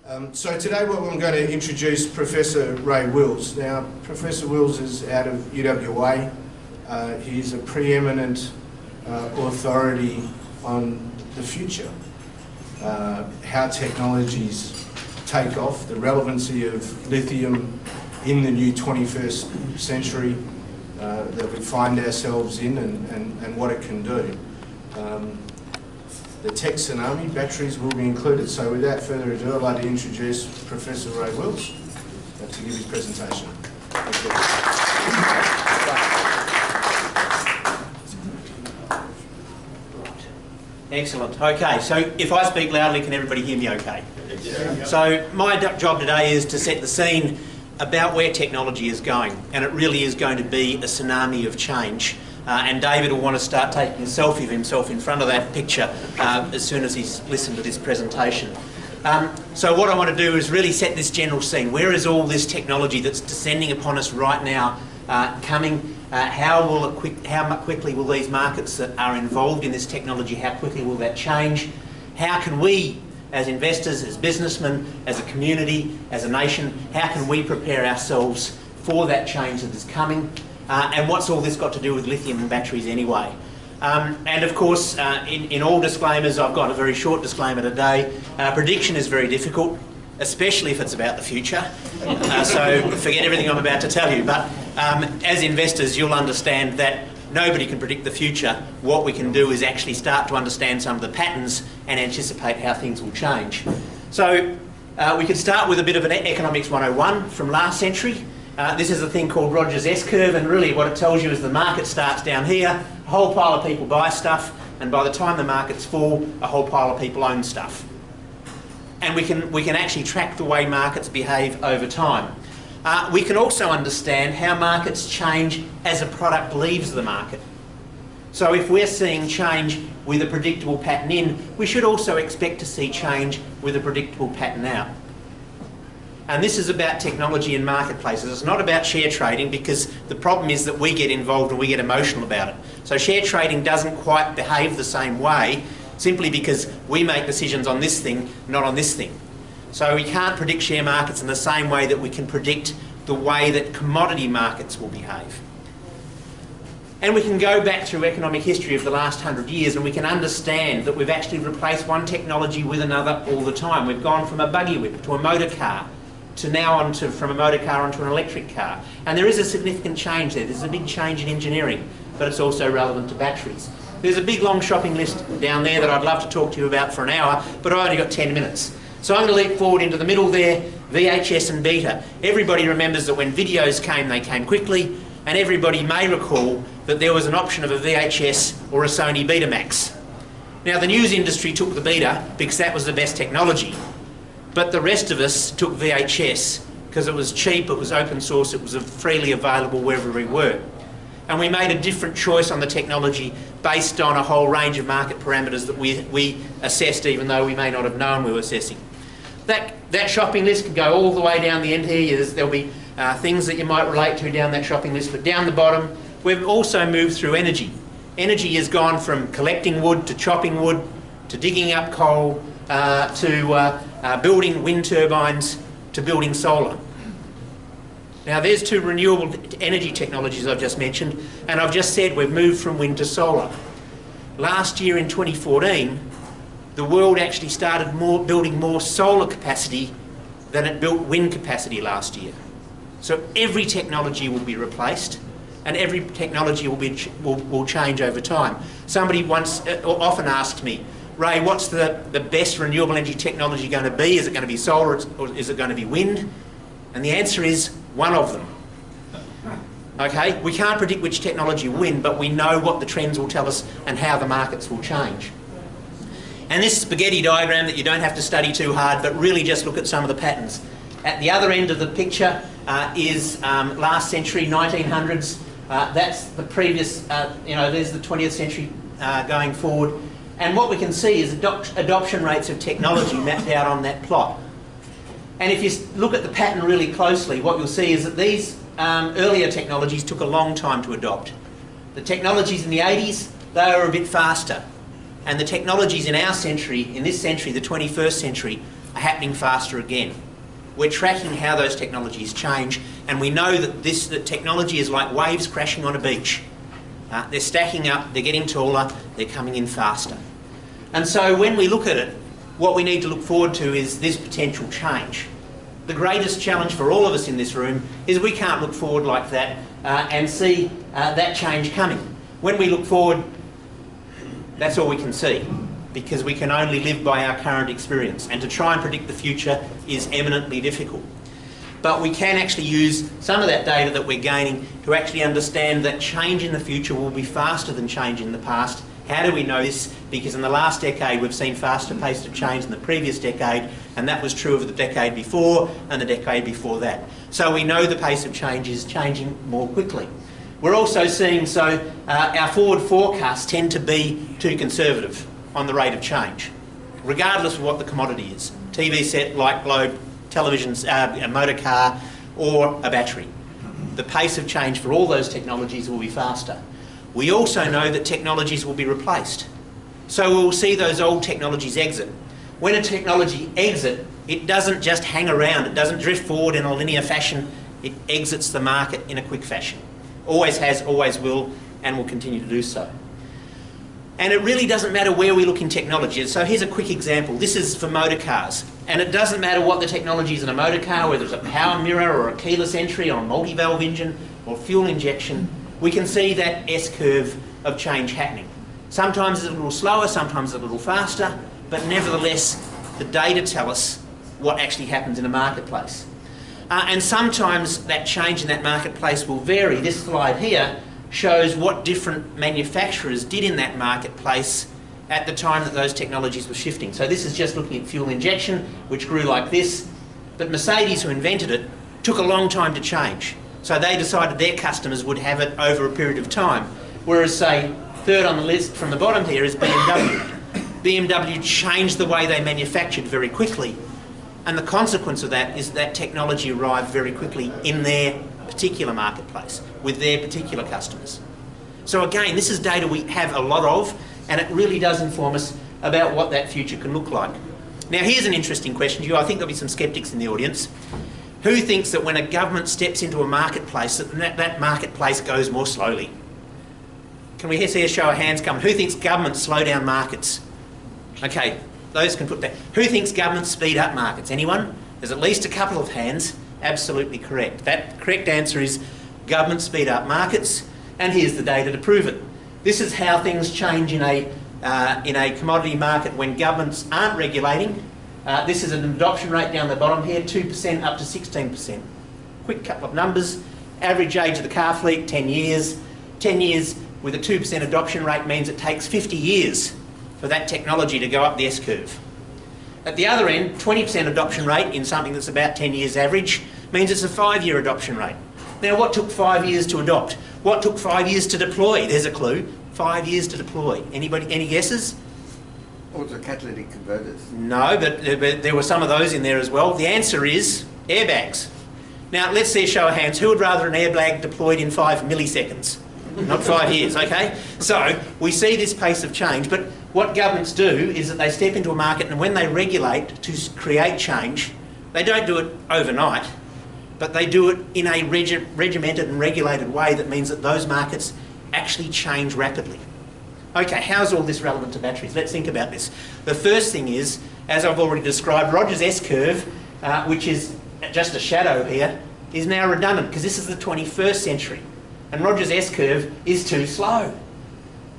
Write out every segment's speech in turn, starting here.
So today we're going to introduce Professor Ray Wills. Now, Professor Wills is out of UWA. He's a preeminent authority on the future, how technologies take off, the relevancy of lithium in the new 21st century that we find ourselves in, and what it can do. The tech tsunami, batteries will be included. So without further ado, I'd like to introduce Professor Ray Wills to give his presentation. Thank you. Excellent. Okay, so if I speak loudly, can everybody hear me okay? Yeah. So my job today is to set the scene about where technology is going, and it really is going to be a tsunami of change. And David will want to start taking a selfie of himself in front of that picture as soon as he's listened to this presentation. So what I want to do is really set this general scene. Where is all this technology that's descending upon us right now coming? How quickly will these markets that are involved in this technology, how quickly will that change? How can we, as investors, as businessmen, as a community, as a nation, how can we prepare ourselves for that change that is coming? And what's all this got to do with lithium and batteries anyway? And of course, in all disclaimers, I've got a very short disclaimer today. Prediction is very difficult, especially if it's about the future. So forget everything I'm about to tell you. But as investors, you'll understand that nobody can predict the future. What we can do is actually start to understand some of the patterns and anticipate how things will change. So we could start with a bit of an Economics 101 from last century. This is a thing called Rogers S-curve, and really what it tells you is the market starts down here, a whole pile of people buy stuff, and by the time the markets fall, a whole pile of people own stuff. And we can actually track the way markets behave over time. We can also understand how markets change as a product leaves the market. So if we're seeing change with a predictable pattern in, we should also expect to see change with a predictable pattern out. And this is about technology and marketplaces. It's not about share trading, because the problem is that we get involved and we get emotional about it. So share trading doesn't quite behave the same way, simply because we make decisions on this thing, not on this thing. So we can't predict share markets in the same way that we can predict the way that commodity markets will behave. And we can go back through economic history of the last 100 years and we can understand that we've actually replaced one technology with another all the time. We've gone from a buggy whip to a motor car, to now from a motor car onto an electric car. And there is a significant change there. There's a big change in engineering, but it's also relevant to batteries. There's a big long shopping list down there that I'd love to talk to you about for an hour, but I've only got 10 minutes. So I'm going to leap forward into the middle there, VHS and beta. Everybody remembers that when videos came, they came quickly, and everybody may recall that there was an option of a VHS or a Sony Betamax. Now the news industry took the beta because that was the best technology. But the rest of us took VHS because it was cheap, it was open source, it was freely available wherever we were. And we made a different choice on the technology based on a whole range of market parameters that we assessed, even though we may not have known we were assessing. That shopping list could go all the way down the end here. There'll be things that you might relate to down that shopping list, but down the bottom, we've also moved through energy. Energy has gone from collecting wood to chopping wood to digging up coal to building wind turbines to building solar. Now there's two renewable energy technologies I've just mentioned, and I've just said we've moved from wind to solar. Last year in 2014, the world actually started building more solar capacity than it built wind capacity last year. So every technology will be replaced, and every technology will change over time. Somebody often asked me, Ray, what's the best renewable energy technology going to be? Is it going to be solar or is it going to be wind? And the answer is one of them. Okay, we can't predict which technology will win, but we know what the trends will tell us and how the markets will change. And this spaghetti diagram that you don't have to study too hard, but really just look at some of the patterns. At the other end of the picture is last century, 1900s. That's the previous, there's the 20th century going forward. And what we can see is adoption rates of technology mapped out on that plot. And if you look at the pattern really closely, what you'll see is that these earlier technologies took a long time to adopt. The technologies in the 80s, they were a bit faster. And the technologies in our century, in this century, the 21st century, are happening faster again. We're tracking how those technologies change, and we know that that technology is like waves crashing on a beach. They're stacking up, they're getting taller, they're coming in faster. And so when we look at it, what we need to look forward to is this potential change. The greatest challenge for all of us in this room is we can't look forward like that and see that change coming. When we look forward, that's all we can see, because we can only live by our current experience, and to try and predict the future is eminently difficult. But we can actually use some of that data that we're gaining to actually understand that change in the future will be faster than change in the past. How do we know this? Because in the last decade we've seen faster pace of change than the previous decade, and that was true of the decade before and the decade before that. So we know the pace of change is changing more quickly. We're also seeing, our forward forecasts tend to be too conservative on the rate of change, regardless of what the commodity is. TV set, light globe, televisions, a motor car, or a battery. The pace of change for all those technologies will be faster. We also know that technologies will be replaced. So we'll see those old technologies exit. When a technology exits, it doesn't just hang around, it doesn't drift forward in a linear fashion, it exits the market in a quick fashion. Always has, always will, and will continue to do so. And it really doesn't matter where we look in technology. So here's a quick example. This is for motor cars. And it doesn't matter what the technology is in a motor car, whether it's a power mirror or a keyless entry or a multi-valve engine or fuel injection, we can see that S-curve of change happening. Sometimes it's a little slower, sometimes it's a little faster, but nevertheless, the data tell us what actually happens in a marketplace. And sometimes that change in that marketplace will vary. This slide here shows what different manufacturers did in that marketplace at the time that those technologies were shifting. So this is just looking at fuel injection, which grew like this, but Mercedes, who invented it, took a long time to change. So they decided their customers would have it over a period of time. Whereas, say, third on the list from the bottom here is BMW. BMW changed the way they manufactured very quickly, and the consequence of that is that technology arrived very quickly in their particular marketplace with their particular customers. So again, this is data we have a lot of, and it really does inform us about what that future can look like. Now here's an interesting question to you. I think there'll be some sceptics in the audience. Who thinks that when a government steps into a marketplace, that marketplace goes more slowly? Can we see a show of hands coming? Who thinks governments slow down markets? Okay, those can put that. Who thinks governments speed up markets? Anyone? There's at least a couple of hands. Absolutely correct. That correct answer is governments speed up markets, and here's the data to prove it. This is how things change in a commodity market when governments aren't regulating. This is an adoption rate down the bottom here, 2% up to 16%. Quick couple of numbers. Average age of the car fleet, 10 years. 10 years with a 2% adoption rate means it takes 50 years for that technology to go up the S-curve. At the other end, 20% adoption rate in something that's about 10 years average means it's a 5-year adoption rate. Now, what took 5 years to adopt? What took 5 years to deploy? There's a clue. 5 years to deploy. Anybody, any guesses? Also catalytic converters. No, but there were some of those in there as well. The answer is airbags. Now, let's see a show of hands. Who would rather an airbag deployed in 5 milliseconds? Not 5 years, okay? So, we see this pace of change, but what governments do is that they step into a market, and when they regulate to create change, they don't do it overnight, but they do it in a regimented and regulated way that means that those markets actually change rapidly. Okay, how's all this relevant to batteries? Let's think about this. The first thing is, as I've already described, Rogers' S-curve, which is just a shadow here, is now redundant because this is the 21st century. And Rogers' S-curve is too slow.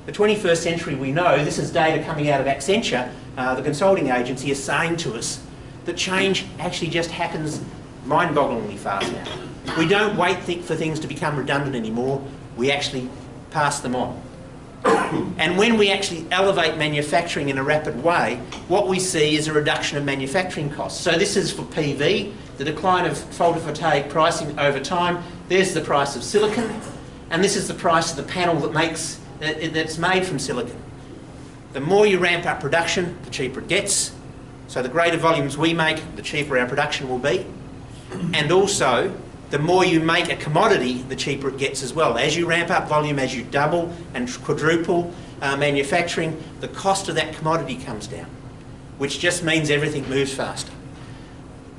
The 21st century, we know, this is data coming out of Accenture, the consulting agency, is saying to us that change actually just happens mind-bogglingly fast now. We don't wait for things to become redundant anymore, we actually pass them on. And when we actually elevate manufacturing in a rapid way, what we see is a reduction of manufacturing costs. So this is for PV, the decline of photovoltaic pricing over time. There's the price of silicon, and this is the price of the panel that's made from silicon. The more you ramp up production, the cheaper it gets. So the greater volumes we make, the cheaper our production will be. And also, the more you make a commodity, the cheaper it gets as well. As you ramp up volume, as you double and quadruple manufacturing, the cost of that commodity comes down, which just means everything moves faster.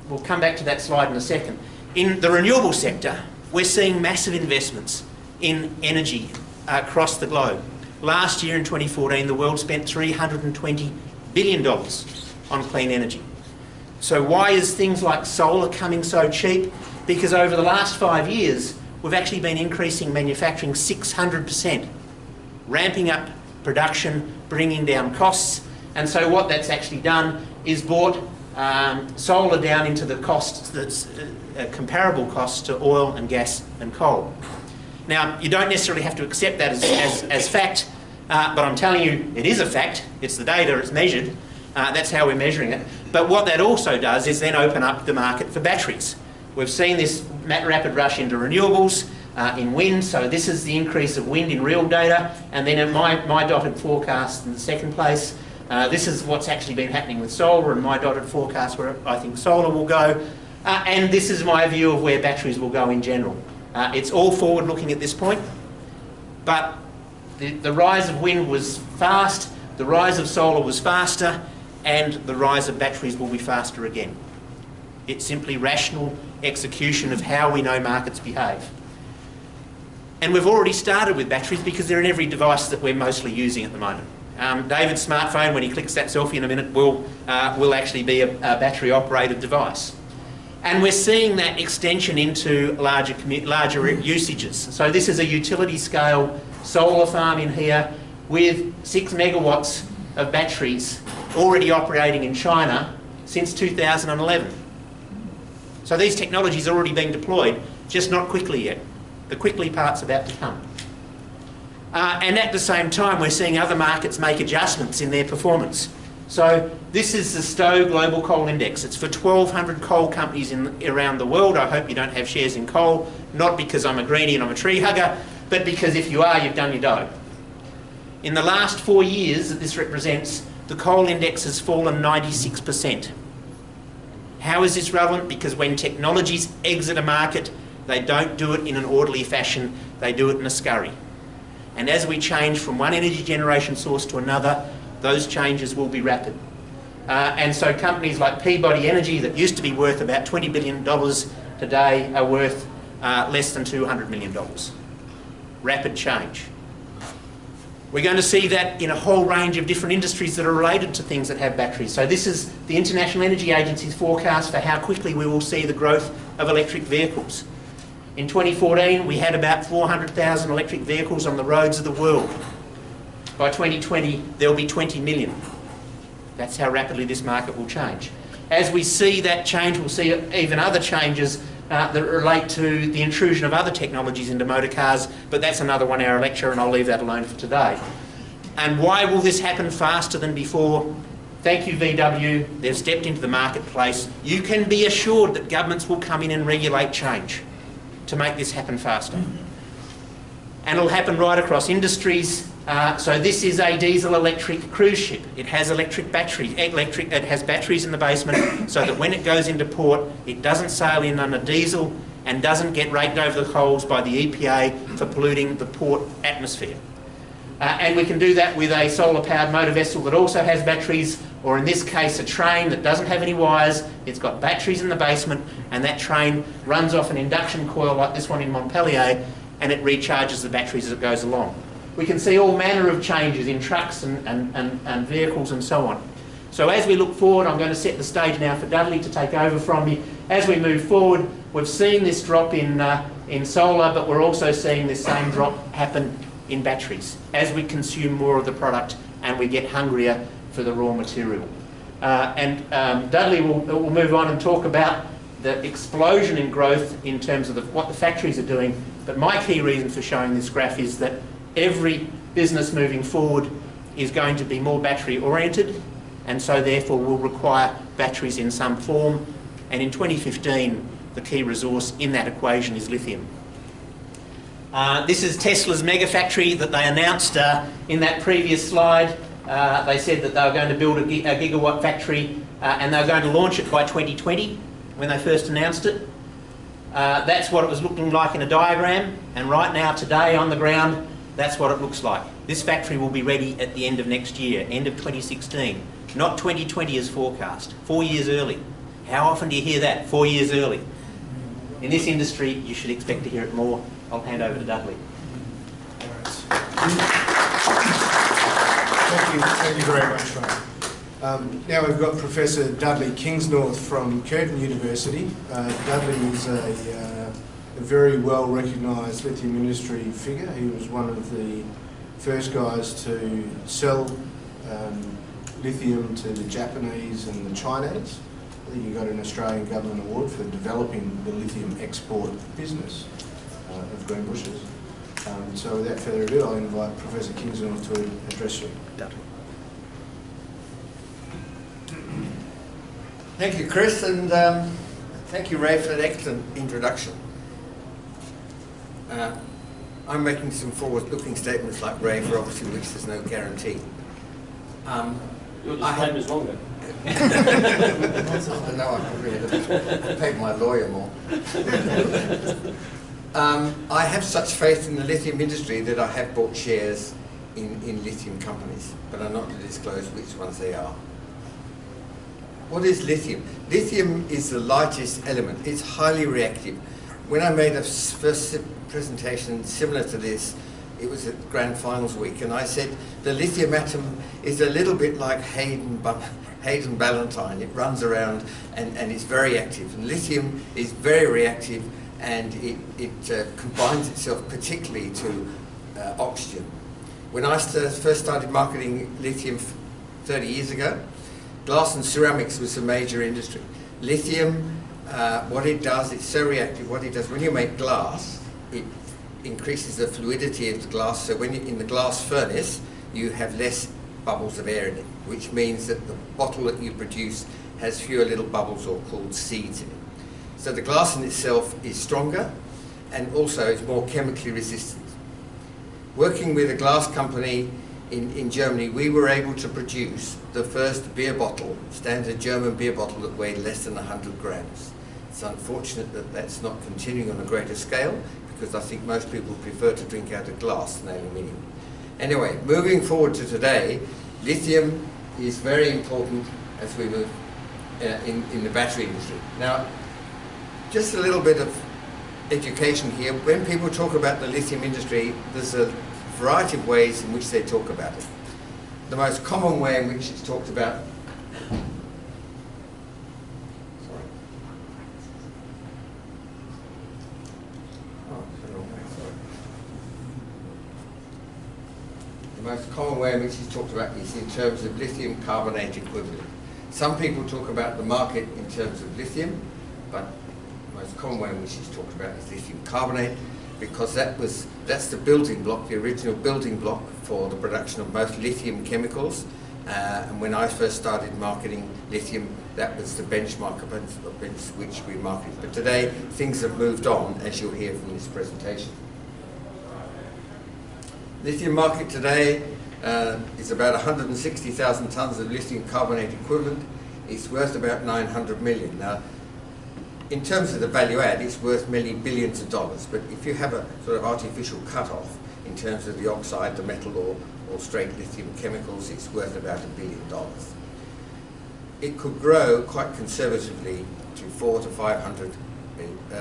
we'll come back to that slide in a second. In the renewable sector, we're seeing massive investments in energy across the globe. Last year in 2014, the world spent $320 billion on clean energy. So why is things like solar coming so cheap? Because over the last 5 years, we've actually been increasing manufacturing 600%, ramping up production, bringing down costs. And so what that's actually done is brought solar down into the costs that's comparable costs to oil and gas and coal. Now, you don't necessarily have to accept that as fact, but I'm telling you it is a fact. It's the data, it's measured. That's how we're measuring it. But what that also does is then open up the market for batteries. We've seen this rapid rush into renewables, in wind, so this is the increase of wind in real data, and then in my dotted forecast in the second place, this is what's actually been happening with solar, and my dotted forecast where I think solar will go, and this is my view of where batteries will go in general. It's all forward looking at this point, but the rise of wind was fast, the rise of solar was faster, and the rise of batteries will be faster again. It's simply rational execution of how we know markets behave. And we've already started with batteries because they're in every device that we're mostly using at the moment. David's smartphone, when he clicks that selfie in a minute, will actually be a battery operated device. And we're seeing that extension into larger usages. So this is a utility scale solar farm in here with 6 megawatts of batteries already operating in China since 2011. So these technologies are already being deployed, just not quickly yet. The quickly part's about to come. And at the same time, we're seeing other markets make adjustments in their performance. So this is the Stowe Global Coal Index. It's for 1,200 coal companies around the world. I hope you don't have shares in coal, not because I'm a greenie and I'm a tree hugger, but because if you are, you've done your dough. In the last 4 years that this represents, the coal index has fallen 96%. How is this relevant? Because when technologies exit a market, they don't do it in an orderly fashion, they do it in a scurry. And as we change from one energy generation source to another, those changes will be rapid. And so companies like Peabody Energy that used to be worth about $20 billion today are worth less than $200 million. Rapid change. We're going to see that in a whole range of different industries that are related to things that have batteries. So this is the International Energy Agency's forecast for how quickly we will see the growth of electric vehicles. In 2014, we had about 400,000 electric vehicles on the roads of the world. By 2020, there will be 20 million. That's how rapidly this market will change. As we see that change, we'll see even other changes that relate to the intrusion of other technologies into motor cars, but that's another 1 hour lecture and I'll leave that alone for today. And why will this happen faster than before? Thank you VW, they've stepped into the marketplace. You can be assured that governments will come in and regulate change to make this happen faster. And it'll happen right across industries. So this is a diesel electric cruise ship. It has electric batteries. It has batteries in the basement so that when it goes into port, it doesn't sail in under diesel and doesn't get raked over the coals by the EPA for polluting the port atmosphere. And we can do that with a solar-powered motor vessel that also has batteries, or in this case a train that doesn't have any wires. It's got batteries in the basement, and that train runs off an induction coil like this one in Montpellier, and it recharges the batteries as it goes along. We can see all manner of changes in trucks and vehicles and so on. So as we look forward, I'm going to set the stage now for Dudley to take over from me. As we move forward, we've seen this drop in solar, but we're also seeing this same drop happen in batteries as we consume more of the product and we get hungrier for the raw material. Dudley will move on and talk about the explosion in growth in terms of what the factories are doing. But my key reason for showing this graph is that every business moving forward is going to be more battery oriented, and so therefore will require batteries in some form. And in 2015, the key resource in that equation is lithium. This is Tesla's mega factory that they announced in that previous slide. They said that they were going to build a gigawatt factory and they were going to launch it by 2020 when they first announced it. That's what it was looking like in a diagram, and right now today on the ground that's what it looks like. This factory will be ready at the end of next year, end of 2016, not 2020 as forecast, 4 years early. How often do you hear that? 4 years early. In this industry, you should expect to hear it more. I'll hand over to Dudley. Thank you very much, Ray. Now we've got Professor Dudley Kingsnorth from Curtin University. Dudley is a very well recognised lithium industry figure. He was one of the first guys to sell lithium to the Japanese and the Chinese. I think he got an Australian Government Award for developing the lithium export business of Greenbushes. So without further ado, I'll invite Professor Kingsnorth to address you. Dudley. Thank you, Chris, and thank you, Ray, for that excellent introduction. I'm making some forward-looking statements like Ray, for obviously which there's no guarantee. Your disclaimer's longer. I know I probably have paid my lawyer more. I have such faith in the lithium industry that I have bought shares in lithium companies, but I'm not to disclose which ones they are. What is lithium? Lithium is the lightest element. It's highly reactive. When I made a first presentation similar to this, it was at Grand Finals Week, and I said the lithium atom is a little bit like Hayden Ballantine. It runs around and it's very active. And lithium is very reactive, and it combines itself particularly to oxygen. When I first started marketing lithium 30 years ago, glass and ceramics was a major industry. Lithium, what it does, it's so reactive, what it does, when you make glass, it increases the fluidity of the glass, so when you're in the glass furnace, you have less bubbles of air in it, which means that the bottle that you produce has fewer little bubbles, or called seeds, in it. So the glass in itself is stronger, and also is more chemically resistant. Working with a glass company in Germany, we were able to produce the first beer bottle, standard German beer bottle, that weighed less than 100 grams. It's unfortunate that that's not continuing on a greater scale, because I think most people prefer to drink out of glass than aluminium. Anyway, moving forward to today, lithium is very important as we move in the battery industry. Now, just a little bit of education here. When people talk about the lithium industry, there's a variety of ways in which they talk about it. The most common way in which it's talked about, the most common way in which it's talked about is in terms of lithium carbonate equivalent. Some people talk about the market in terms of lithium, but the most common way in which it's talked about is lithium carbonate, because that's the building block, the original building block for the production of most lithium chemicals. And when I first started marketing lithium, that was the benchmark against which we marketed. But today, things have moved on, as you'll hear from this presentation. Lithium market today is about 160,000 tonnes of lithium carbonate equivalent. It's worth about 900 million. Now, in terms of the value add, it's worth many billions of dollars, but if you have a sort of artificial cut-off in terms of the oxide, the metal, or straight lithium chemicals, it's worth about $1 billion. It could grow quite conservatively to 400,000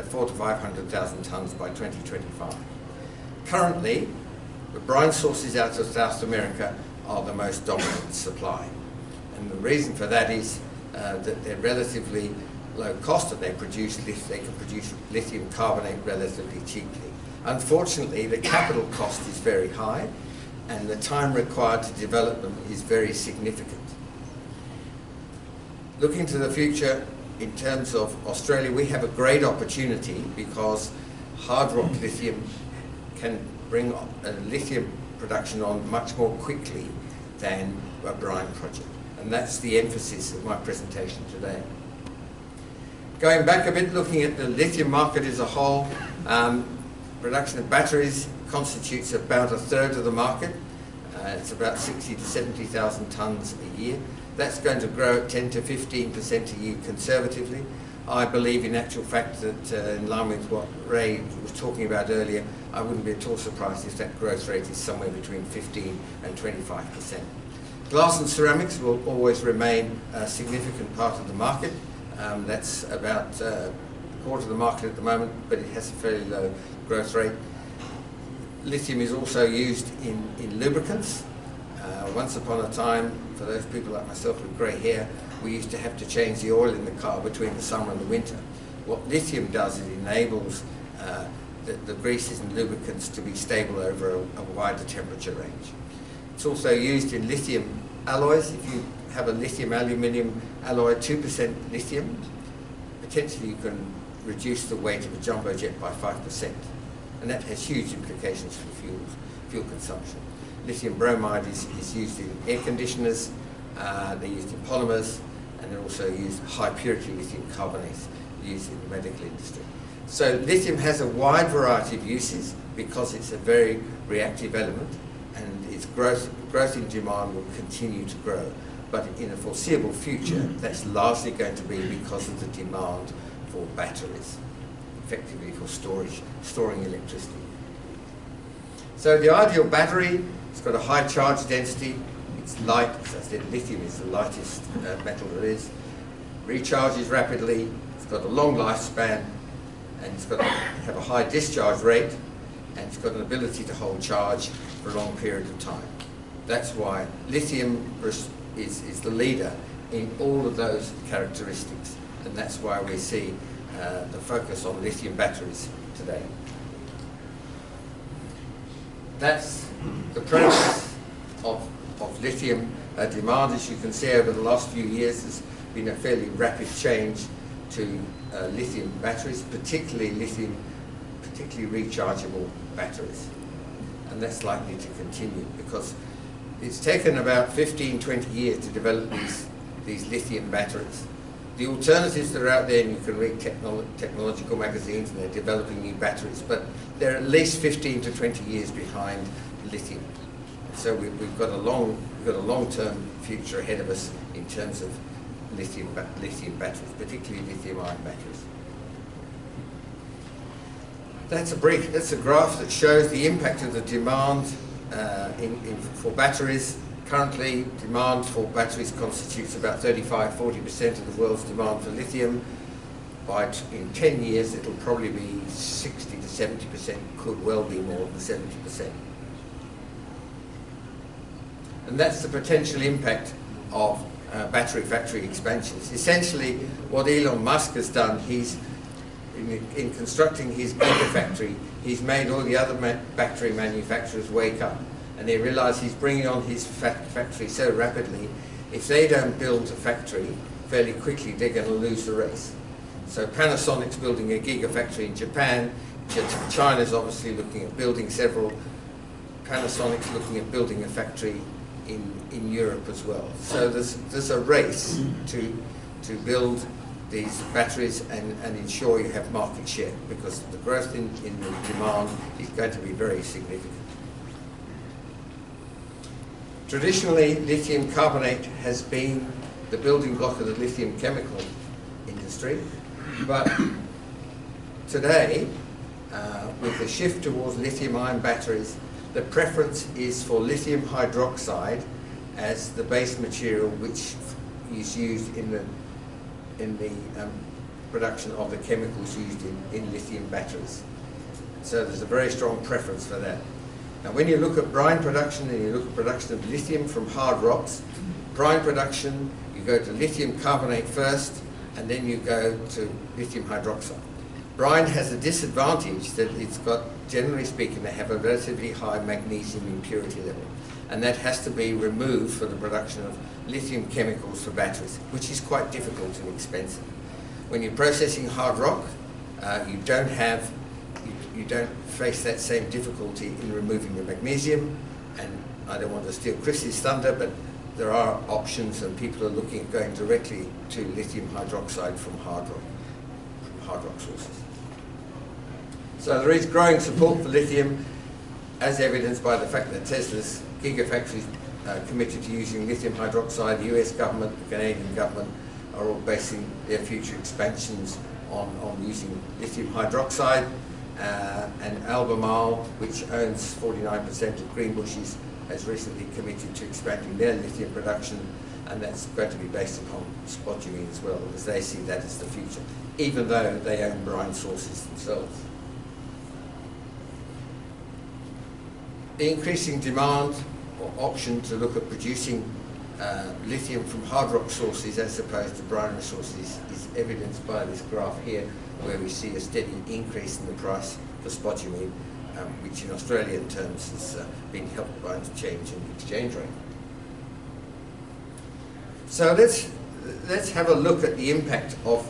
to 500,000 tonnes by 2025. Currently, the brine sources out of South America are the most dominant supply, and the reason for that is that they're relatively low cost, and they can produce lithium carbonate relatively cheaply. Unfortunately, the capital cost is very high, and the time required to develop them is very significant. Looking to the future, in terms of Australia, we have a great opportunity because hard rock lithium can bring lithium production on much more quickly than a brine project, and that's the emphasis of my presentation today. Going back a bit, looking at the lithium market as a whole, production of batteries constitutes about a third of the market. It's about 60 to 70,000 tonnes a year. That's going to grow at 10 to 15% a year conservatively. I believe in actual fact that in line with what Ray was talking about earlier, I wouldn't be at all surprised if that growth rate is somewhere between 15 and 25%. Glass and ceramics will always remain a significant part of the market. That's about a quarter of the market at the moment, but it has a fairly low growth rate. Lithium is also used in lubricants. Once upon a time, for those people like myself with grey hair, we used to have to change the oil in the car between the summer and the winter. What lithium does, it enables the greases and lubricants to be stable over a wider temperature range. It's also used in lithium alloys. If you have a lithium aluminium alloy, 2% lithium, potentially you can reduce the weight of a jumbo jet by 5%. And that has huge implications for fuel consumption. Lithium bromide is used in air conditioners, they're used in polymers, and they're also used high purity lithium carbonates used in the medical industry. So lithium has a wide variety of uses because it's a very reactive element, and its growth in demand will continue to grow. But in the foreseeable future, that's largely going to be because of the demand for batteries, effectively for storing electricity. So the ideal battery, it's got a high charge density, it's light, as I said, lithium is the lightest metal there is, recharges rapidly, it's got a long lifespan, and it's got to have a high discharge rate, and it's got an ability to hold charge for a long period of time. That's why lithium is the leader in all of those characteristics, and that's why we see the focus on lithium batteries today. That's the premise of lithium demand. As you can see, over the last few years there's been a fairly rapid change to lithium batteries, particularly rechargeable batteries, and that's likely to continue because it's taken about 15-20 years to develop these lithium batteries. The alternatives that are out there, and you can read technological magazines, and they're developing new batteries, but they're at least 15 to 20 years behind lithium. So we've got a long-term future ahead of us in terms of lithium batteries, particularly lithium-ion batteries. That's a graph that shows the impact of the demand for batteries. Currently, demand for batteries constitutes about 35–40% of the world's demand for lithium. In 10 years, it'll probably be 60 to 70%, could well be more than 70%. And that's the potential impact of battery factory expansions. Essentially, what Elon Musk has done, he's in constructing his gigafactory, he's made all the other battery manufacturers wake up, and they realise he's bringing on his factory so rapidly. If they don't build a factory fairly quickly, they're going to lose the race. So Panasonic's building a gigafactory in Japan. China's obviously looking at building several. Panasonic's looking at building a factory in Europe as well. So there's a race to build these batteries and ensure you have market share, because the growth in the demand is going to be very significant. Traditionally, lithium carbonate has been the building block of the lithium chemical industry, but today, with the shift towards lithium-ion batteries, the preference is for lithium hydroxide as the base material which is used in the production of the chemicals used in lithium batteries. So there's a very strong preference for that. Now when you look at brine production and you look at production of lithium from hard rocks, brine production, you go to lithium carbonate first, and then you go to lithium hydroxide. Brine has a disadvantage that it's got, generally speaking, they have a relatively high magnesium impurity level, and that has to be removed for the production of lithium chemicals for batteries, which is quite difficult and expensive. When you're processing hard rock, you don't face that same difficulty in removing the magnesium, and I don't want to steal Chris's thunder, but there are options, and people are looking at going directly to lithium hydroxide from hard rock sources. So there is growing support for lithium, as evidenced by the fact that Tesla's gigafactories committed to using lithium hydroxide. The US government, the Canadian government are all basing their future expansions on using lithium hydroxide. And Albemarle, which owns 49% of Greenbushes, has recently committed to expanding their lithium production. and that's going to be based upon spodumene as well, as they see that as the future, even though they own brine sources themselves. The increasing demand or option to look at producing lithium from hard rock sources as opposed to brine resources is evidenced by this graph here, where we see a steady increase in the price for spodumene, which in Australian terms has been helped by the change in the exchange rate. So let's have a look at the impact of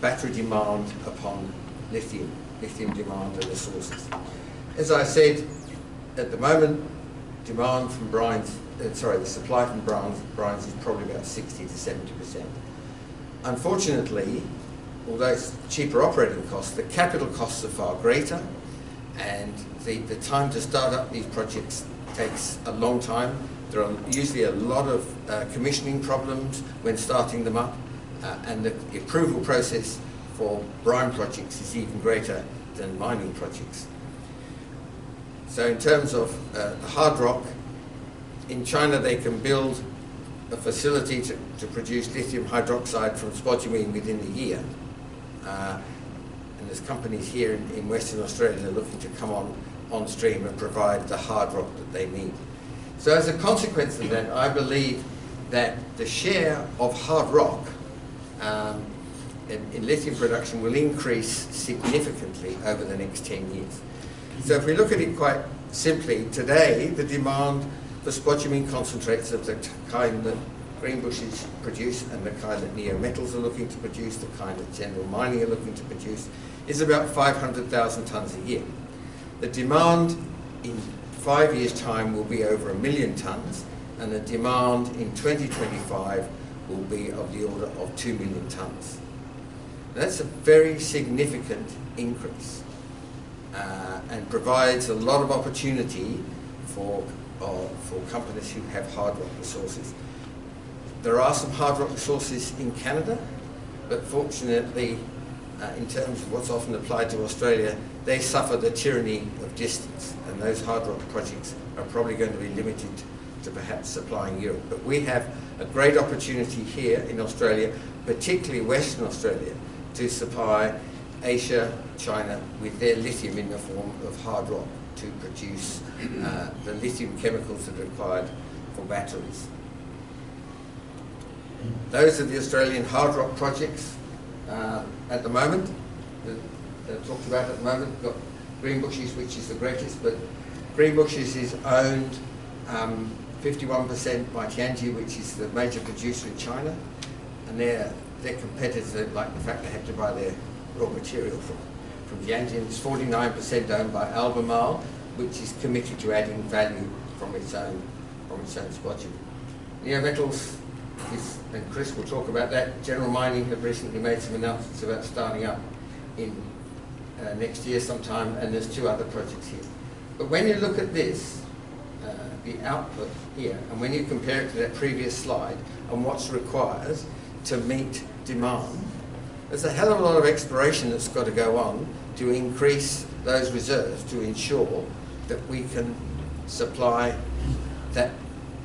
battery demand upon lithium demand and the sources. As I said, at the moment, demand from brines, the supply from brines is probably about 60 to 70%. Unfortunately, although it's cheaper operating costs, the capital costs are far greater, and the time to start up these projects takes a long time. There are usually a lot of commissioning problems when starting them up, and the approval process for brine projects is even greater than mining projects. So in terms of hard rock, in China they can build a facility to produce lithium hydroxide from spodumene within a year. And there's companies here in Western Australia looking to come on stream and provide the hard rock that they need. So as a consequence of that, I believe that the share of hard rock in lithium production will increase significantly over the next 10 years. So if we look at it quite simply, today the demand for spodumene concentrates of the kind that Greenbushes produce and the kind that Neo Metals are looking to produce, the kind that General Mining are looking to produce, is about 500,000 tonnes a year. The demand in 5 years' time will be over 1 million tonnes, and the demand in 2025 will be of the order of 2 million tonnes. That's a very significant increase, and provides a lot of opportunity for companies who have hard rock resources. There are some hard rock resources in Canada, but fortunately, in terms of what's often applied to Australia, they suffer the tyranny of distance, and those hard rock projects are probably going to be limited to perhaps supplying Europe. But we have a great opportunity here in Australia, particularly Western Australia, to supply Asia, China, with their lithium in the form of hard rock to produce the lithium chemicals that are required for batteries. Those are the Australian hard rock projects at the moment, that are talked about at the moment. We've got Greenbushes, which is the greatest, but Greenbushes is owned 51% by Tianji, which is the major producer in China, and their competitors like the fact they have to buy their raw material from Tianji. It's 49% owned by Albemarle, which is committed to adding value from its own spodumene. Neo Metals is, and Chris will talk about that. General Mining have recently made some announcements about starting up in next year sometime, and there's 2 other projects here. But when you look at this, the output here, and when you compare it to that previous slide and what's required to meet demand, there's a hell of a lot of exploration that's got to go on to increase those reserves to ensure that we can supply that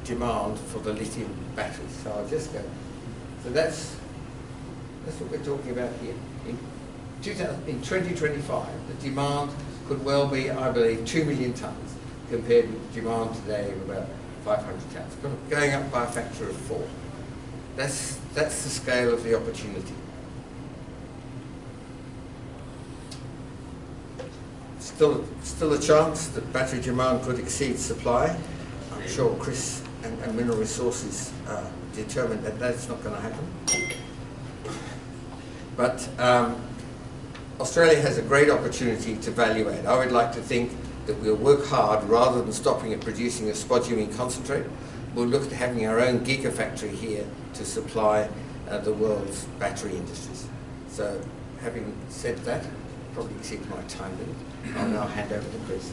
demand for the lithium batteries. So I'll just go. So that's what we're talking about here. In 2025, the demand could well be, I believe, 2 million tonnes compared with demand today of about 500 tonnes, going up by a factor of 4. That's the scale of the opportunity. Still a chance that battery demand could exceed supply. I'm sure Chris and Mineral Resources are determined that that's not going to happen. But Australia has a great opportunity to value add. I would like to think that we'll work hard rather than stopping at producing a spodumene concentrate. We'll look at having our own gigafactory here to supply the world's battery industries. So having said that, probably exceed my time limit. I'll now hand over to Chris.